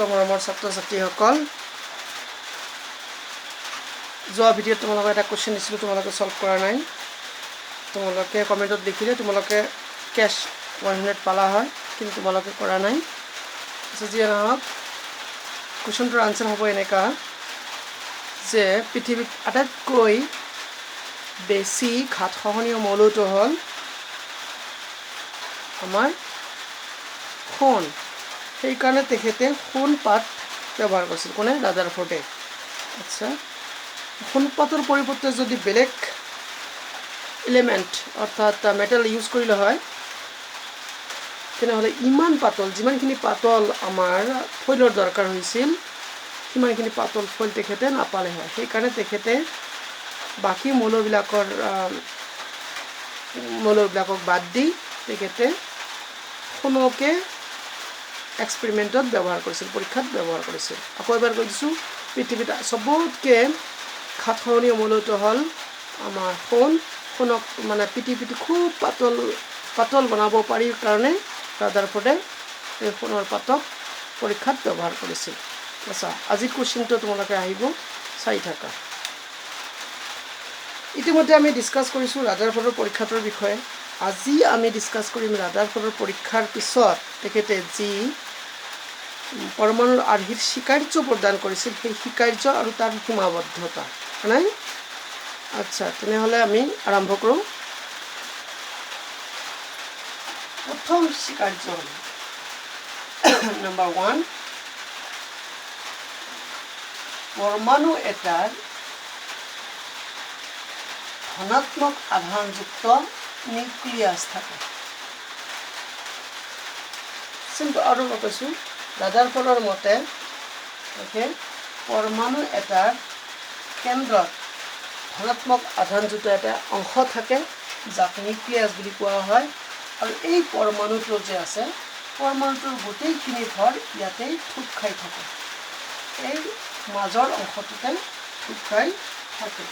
মৰমৰ ছাত্ৰ ছাত্ৰীসকল যোৱা ভিডিঅ'ত তোমালোকক এটা কোৱেশ্চন দিছিলোঁ তোমালোকে সলভ কৰা নাই তোমালোকে কমেণ্টত লিখিলে তোমালোকে কেশ 100 পালা হয় কিন্তু তোমালোকে কৰা নাই যিয়ে নহওক কোৱেশ্চনটোৰ আনসাৰ হ'ব এনেকা যে পৃথিৱীত আটাইতকৈ বেছি ঘাত সহনীয় মৌলটো হ'ল আমাৰ সোণ সেইকাৰণে তেখেতে সোণ পাত ব্যৱহাৰ কৰিছিল কোনে ৰাদাৰফোৰ্ডে আচ্ছা সোণ পাতৰ পৰিৱৰ্তে যদি বেলেগ এলিমেণ্ট অৰ্থাৎ মেটেল ইউজ কৰিলে হয় তেনেহ'লে ইমান পাতল যিমানখিনি পাতল আমাৰ ফইলৰ দৰকাৰ হৈছিল সিমানখিনি পাতল ফইল তেখেতে নাপালে হয় সেইকাৰণে তেখেতে বাকী মৌলবিলাকক বাদ দি তেখেতে সোণকে এক্সপেৰিমেণ্টত ব্যৱহাৰ কৰিছিল পৰীক্ষাত ব্যৱহাৰ কৰিছিল আকৌ এবাৰ কৈ দিছোঁ পৃথিৱীত সবতকৈ ঘাত সহনীয় মৌলটো হ'ল আমাৰ সোণক মানে পিটি খুব পাতল বনাব পাৰি কাৰণে ৰাদাৰফোৰ্ডে এই সোণৰ পাতক পৰীক্ষাত ব্যৱহাৰ কৰিছিল আচ্ছা আজি কোৱেশ্চনটো তোমালোকে আহিব চাই থাকা ইতিমধ্যে আমি ডিছকাছ কৰিছোঁ ৰাদাৰফোৰ্ডৰ পৰীক্ষাটোৰ বিষয়ে আজি আমি ডিছকাছ কৰিম ৰাদাৰফোৰ্ডৰ পৰীক্ষাৰ পিছত তেখেতে যি পৰমাণুৰ আৰ্হিৰ স্বীকাৰ্য প্ৰদান কৰিছিল সেই স্বীকাৰ্য আৰু তাৰ সীমাবদ্ধতা নাই আচ্ছা তেনেহ'লে আমি আৰম্ভ কৰোঁ প্ৰথম স্বীকাৰ্য নম্বৰ 1 পৰমাণু এটাৰ ধনাত্মক আধানযুক্ত নিউক্লিয়াছ থাকে চিম্পল আৰু কৈছোঁ ৰাদাৰফোৰ্ডৰ মতে পৰমাণু এটাৰ কেন্দ্ৰত ধনাত্মক আধানযুক্ত এটা অংশ থাকে যাক নিউক্লিয়াছ বুলি কোৱা হয় আৰু এই পৰমাণুটো যে আছে পৰমাণুটোৰ গোটেইখিনি ভৰ ইয়াতেই থুপ খাই থাকে এই মাজৰ অংশটোতে থুপ খাই থাকে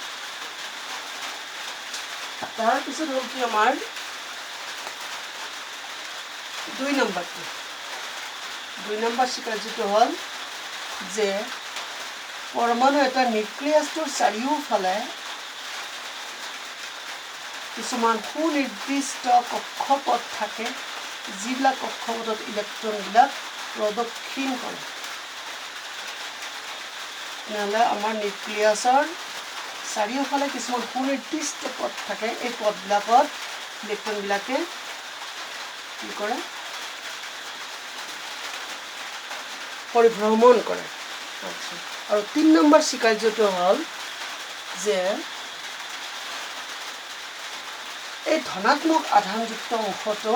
তাৰপিছত হ'ল কি আমাৰ 2 নম্বৰ স্বীকাৰ্যটো হ'ল যে পৰমাণু এটা নিউক্লিয়াছটোৰ চাৰিওফালে কিছুমান সুনিৰ্দিষ্ট কক্ষপথ থাকে যিবিলাক কক্ষপথত ইলেক্ট্ৰনবিলাক প্ৰদক্ষিণ কৰে নহ'লে আমাৰ নিউক্লিয়াছৰ চাৰিওফালে কিছুমান সুনিৰ্দিষ্ট পথ থাকে এই পথবিলাকত ইলেক্ট্ৰনবিলাকে কি কৰে পৰিভ্ৰমণ কৰে আচ্ছা আৰু 3 নম্বৰ স্বীকাৰ্যটো হ'ল যে এই ধনাত্মক আধানযুক্ত অংশটো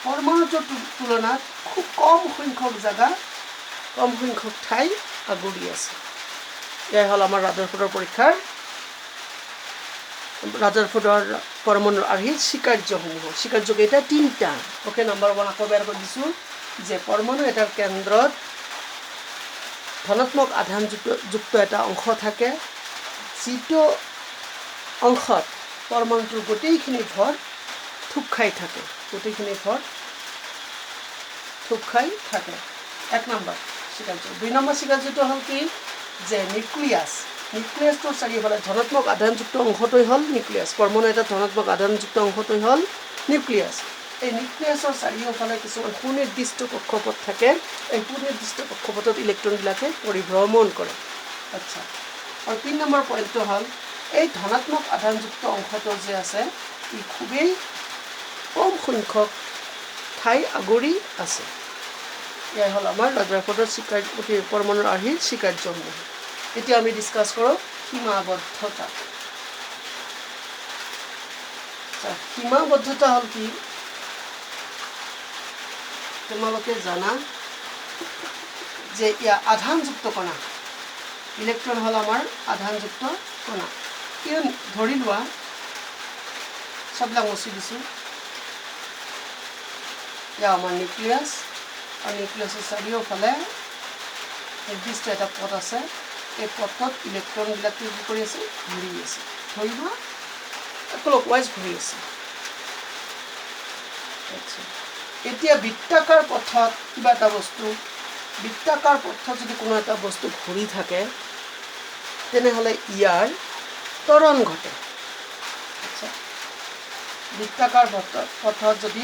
পৰমাণুটোৰ তুলনাত খুব কম সংখ্যক ঠাই আগুৰি আছে এয়াই হ'ল আমাৰ ৰাদাৰফোৰ্ডৰ পৰীক্ষাৰ ৰাদাৰফোৰ্ডৰ পৰমাণুৰ আৰ্হিৰ স্বীকাৰ্যকেইটা 3টা অ'কে নম্বৰ 1 আকৌ এবাৰ কৈ দিছোঁ যে পৰমাণু এটাৰ কেন্দ্ৰত ধনাত্মক আধানযুক্ত এটা অংশ থাকে যিটো অংশত পৰমাণুটোৰ গোটেইখিনি ভৰ থুপ খাই থাকে 1 নম্বৰ স্বীকাৰ্য 2 নম্বৰ স্বীকাৰ্যটো হ'ল কি যে নিউক্লিয়াছটোৰ চাৰিওফালে ধনাত্মক আধানযুক্ত অংশটোই হ'ল নিউক্লিয়াছ পৰমাণু এটা ধনাত্মক আধানযুক্ত অংশটোই হ'ল নিউক্লিয়াছ এই নিউক্লিয়াছৰ চাৰিওফালে কিছুমান সুনিৰ্দিষ্ট কক্ষপথ থাকে এই সুনিৰ্দিষ্ট কক্ষপথত ইলেক্ট্ৰনবিলাকে পৰিভ্ৰমণ কৰে আচ্ছা আৰু 3 নম্বৰ পইণ্টটো হ'ল এই ধনাত্মক আধানযুক্ত অংশটো যে আছে ই খুবেই কম সংখ্যক ঠাই আগুৰি আছে এয়াই হ'ল আমাৰ ৰাদাৰফোৰ্ডৰ পৰমাণুৰ আৰ্হিৰ স্বীকাৰ্যসমূহ এতিয়া আমি ডিছকাছ কৰোঁ সীমাবদ্ধতা সীমাবদ্ধতা হ'ল কি তোমালোকে জানা যে ইয়াৰ আধানযুক্ত কণা ইলেক্ট্ৰন হ'ল আমাৰ আধানযুক্ত কণা ধৰি লোৱা সববিলাক মচি দিছোঁ এয়া আমাৰ নিউক্লিয়াছ আৰু নিউক্লিয়াছৰ চাৰিওফালে নিৰ্দিষ্ট এটা পথ আছে এই পথত ইলেক্ট্ৰনবিলাক কি কৰি আছে ঘূৰি আছে ধৰি লোৱা ক্লকৱাইজ ঘূৰি আছে আচ্ছা এতিয়া বৃত্তাকাৰ পথত কিবা এটা বস্তু বৃত্তাকাৰ পথত যদি কোনো এটা বস্তু ঘূৰি থাকে তেনেহ'লে ইয়াৰ ত্বৰণ ঘটে। আচ্ছা, বৃত্তাকাৰ পথত যদি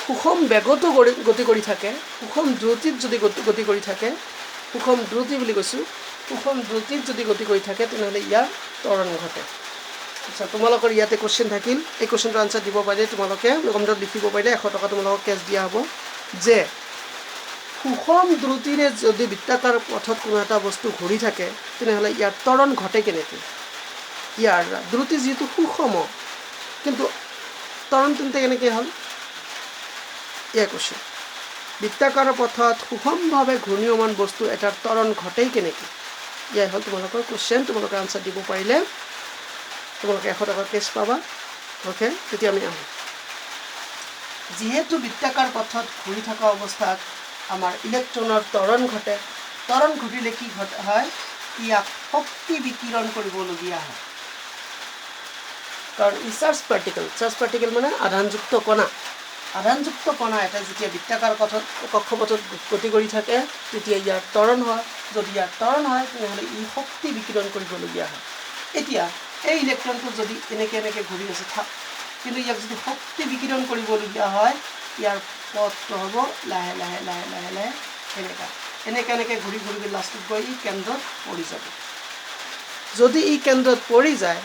সুষম বেগতো গতি কৰি থাকে, সুষম দ্ৰুতিত যদি গতি কৰি থাকে, সুষম দ্ৰুতি বুলি কৈছোঁ, সুষম দ্ৰুতিত যদি গতি কৰি থাকে তেনেহ'লে ইয়াৰ ত্বৰণ ঘটে। আচ্ছা, তোমালোকৰ ইয়াতে কুৱেশ্যন থাকিল, এই কুৱেশ্যনটো আনচাৰ দিব পাৰিলে তোমালোকে কমেণ্টত লিখিব পাৰিলে 100 টকা তোমালোকক কেছ দিয়া হ'ব যে সুষম দ্ৰুতিৰে যদি বৃত্তাকাৰ পথত কোনো এটা বস্তু ঘূৰি থাকে তেনেহ'লে ইয়াৰ ত্বৰণ ঘটে কেনেকৈ। ইয়াৰ দ্ৰুতি যিহেতু সুষম কিন্তু ত্বৰণ তেন্তে কেনেকৈ হ'ল, এয়া কুৱেশ্যন। বৃত্তাকাৰ পথত সুষমভাৱে ঘূৰ্ণীয়মান বস্তু এটাৰ ত্বৰণ ঘটেই কেনেকৈ, এয়াই হ'ল তোমালোকৰ কুৱেশ্যন। তোমালোকে আনচাৰ দিব পাৰিলে তোমালোকে 100 টকা কেছ পাবা। অ'কে, তেতিয়া আমি আহোঁ। যিহেতু বৃত্তাকাৰ পথত ঘূৰি থকা অৱস্থাত আমাৰ ইলেক্ট্ৰনৰ ত্বৰণ ঘটে, ত্বৰণ ঘটিলে কি হয়, ইয়াক শক্তি বিকিৰণ কৰিবলগীয়া হয়। কাৰণ ই চাৰ্জ পাৰ্টিকেল মানে আধানযুক্ত কণা। আধানযুক্ত কণা এটা যেতিয়া বৃত্তাকাৰ পথত কক্ষপথত গতি কৰি থাকে তেতিয়া ইয়াৰ ত্বৰণ হয়। যদি ইয়াৰ ত্বৰণ হয় তেনেহ'লে ই শক্তি বিকিৰণ কৰিবলগীয়া হয়। এতিয়া এই ইলেক্ট্ৰনটো যদি এনেকৈ ঘূৰি আছে থাক, কিন্তু ইয়াক যদি শক্তি বিকিৰণ কৰিবলগীয়া হয় ইয়াৰ পথটো হ'ব লাহে লাহে লাহে লাহে লাহে এনেকৈ ঘূৰি লাষ্টত গৈ ই কেন্দ্ৰত পৰি যাব। যদি ই কেন্দ্ৰত পৰি যায়,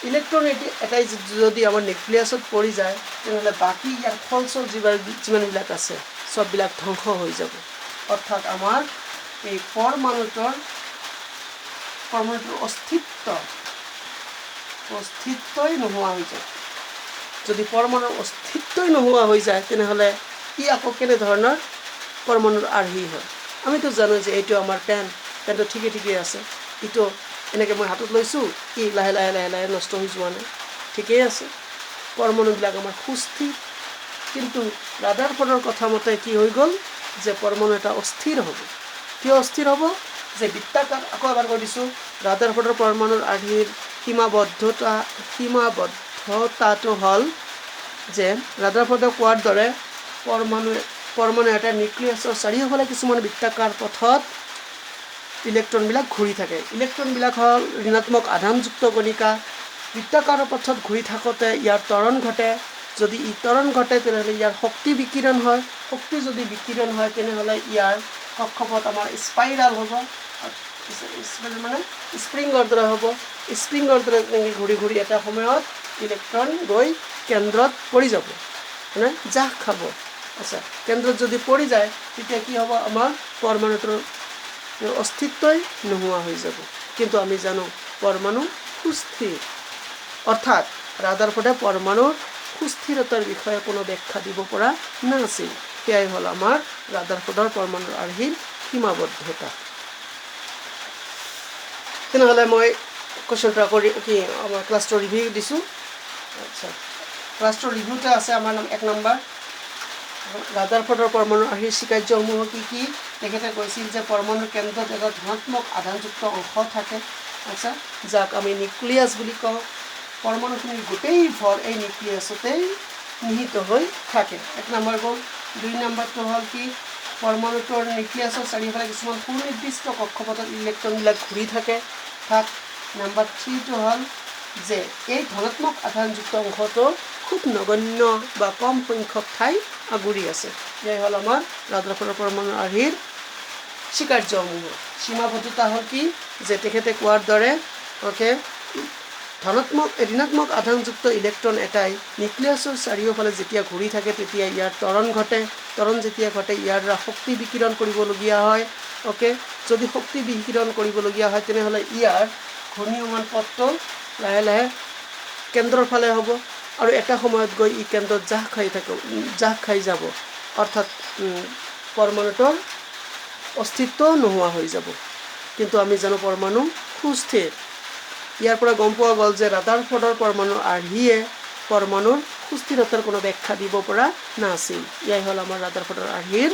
ইলেক্ট্ৰন এটাই যদি আমাৰ নিউক্লিয়াছত পৰি যায় তেনেহ'লে বাকী ইয়াৰ ফলচৰ যিমানবিলাক আছে চববিলাক ধ্বংস হৈ যাব। অৰ্থাৎ আমাৰ এই পৰমাণুটোৰ অস্তিত্বই নোহোৱা হৈ যায়। যদি পৰমাণুৰ অস্তিত্বই নোহোৱা হৈ যায় তেনেহ'লে ই আকৌ কেনেধৰণৰ পৰমাণুৰ আৰ্হি হয়। আমিতো জানো যে এইটো আমাৰ পেনটো ঠিকে আছে, ইটো এনেকৈ মই হাতত লৈছোঁ, ই লাহে লাহে লাহে লাহে নষ্ট হৈ যোৱা নাই, ঠিকেই আছে। পৰমাণুবিলাক আমাৰ সুস্থিৰ। কিন্তু ৰাদাৰফৰ্ডৰ কথা মতে কি হৈ গ'ল যে পৰমাণু এটা অস্থিৰ হ'ব। কিয় অস্থিৰ হ'ব, যে বৃত্তাকাৰ, আকৌ এবাৰ কৈ দিছোঁ, ৰাদাৰফৰ্ডৰ পৰমাণুৰ আৰ্হিৰ সীমাবদ্ধতাটো হ'ল যে ৰাদাৰফৰ্ডে কোৱাৰ দৰে পৰমাণু এটা নিউক্লিয়াছৰ চাৰিওফালে কিছুমান বৃত্তাকাৰ পথত ইলেক্ট্ৰনবিলাক ঘূৰি থাকে। ইলেক্ট্ৰনবিলাক হ'ল ঋণাত্মক আধানযুক্ত কণিকা। বৃত্তাকাৰ পথত ঘূৰি থাকোঁতে ইয়াৰ ত্বৰণ ঘটে। যদি ই ত্বৰণ ঘটে তেনেহ'লে ইয়াৰ শক্তি বিকিৰণ হয়। শক্তি যদি বিকিৰণ হয় তেনেহ'লে ইয়াৰ কক্ষপথ আমাৰ স্পাইৰাল হ'ব, মানে স্প্ৰিঙৰ দৰে হ'ব। স্প্ৰিঙৰ দৰে ঘূৰি এটা সময়ত ইলেক্ট্ৰন গৈ কেন্দ্ৰত পৰি যাব, মানে জাহ খাব। আচ্ছা, কেন্দ্ৰত যদি পৰি যায় তেতিয়া কি হ'ব, আমাৰ পৰমাণুটোৰ অস্তিত্বই নোহোৱা হৈ যাব। কিন্তু আমি জানো পৰমাণু সুস্থিৰ, অৰ্থাৎ ৰাদাৰফৰ্ডে পৰমাণুৰ সুস্থিৰতাৰ বিষয়ে কোনো ব্যাখ্যা দিব পৰা নাছিল। সেয়াই হ'ল আমাৰ ৰাদাৰফৰ্ডৰ পৰমাণুৰ আৰ্হিৰ সীমাবদ্ধতা। তেনেহ'লে মই কুৱেশ্যনটো আকৌ আমাৰ ক্লাছটো ৰিভিউ দিছোঁ। আচ্ছা, ক্লাছটোৰ ৰিভিউতে আছে আমাৰ 1 নম্বৰ, ৰাদাৰফৰ্ডৰ পৰমাণুৰ আৰ্হিৰ স্বীকাৰ্যসমূহ কি? তেখেতে কৈছিল যে পৰমাণুৰ কেন্দ্ৰত এটা ধনাত্মক আধানযুক্ত অংশ থাকে, আচ্ছা, যাক আমি নিউক্লিয়াছ বুলি কওঁ। পৰমাণুখিনিৰ গোটেই ভৰ এই নিউক্লিয়াছতেই নিহিত হৈ থাকে। 1 নম্বৰ গ'ল। 2 নম্বৰটো হ'ল কি, পৰমাণুটোৰ নিউক্লিয়াছৰ চাৰিওফালে কিছুমান সুনিৰ্দিষ্ট কক্ষপথত ইলেক্ট্ৰনবিলাক ঘূৰি থাকে। নম্বৰ 3টো হ'ল যে এই ধনাত্মক আধানযুক্ত অংশটো খুব নগণ্য বা কম সংখ্যক ঠাই আগুৰি আছে। এয়াই হ'ল আমাৰ ৰাদাৰফৰ্ডৰ পৰমাণুৰ আৰ্হিৰ স্বীকাৰ্যসমূহ। সীমাবদ্ধতা হ'ল কি, যে তেখেতে কোৱাৰ দৰে ঋণাত্মক আধানযুক্ত ইলেক্ট্ৰন এটাই নিউক্লিয়াছৰ চাৰিওফালে যেতিয়া ঘূৰি থাকে তেতিয়া ইয়াৰ ত্বৰণ ঘটে। ত্বৰণ যেতিয়া ঘটে ইয়াৰ দ্বাৰা শক্তি বিকিৰণ কৰিবলগীয়া হয়। যদি শক্তি বিকিৰণ কৰিবলগীয়া হয় তেনেহ'লে ইয়াৰ ঘূৰ্ণীয়মান পথটো লাহে লাহে কেন্দ্ৰৰ ফালে হ'ব আৰু এটা সময়ত গৈ ই কেন্দ্ৰত জাহ খাই যাব, অৰ্থাৎ পৰমাণুটোৰ অস্তিত্ব নোহোৱা হৈ যাব। কিন্তু আমি জানো পৰমাণু সুস্থিৰ। ইয়াৰ পৰা গম পোৱা গ'ল যে ৰাদাৰফৰ্ডৰ পৰমাণুৰ আৰ্হিয়ে পৰমাণুৰ সুস্থিৰতাৰ কোনো ব্যাখ্যা দিব পৰা নাছিল। এয়াই হ'ল আমাৰ ৰাদাৰফৰ্ডৰ আৰ্হিৰ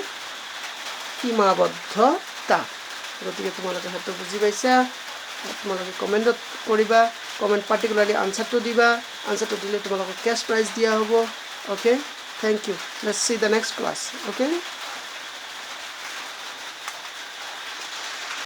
সীমাবদ্ধতা। গতিকে তোমালোকে হয়তো বুজি পাইছা। তোমালোকে কমেণ্টত কৰিবা, কমেণ্ট পাৰ্টিকুলাৰলি আনচাৰটো দিবা। আনচাৰটো দিলে তোমালোকক কেছ প্ৰাইজ দিয়া হ'ব। Thank you. Let's see the next class.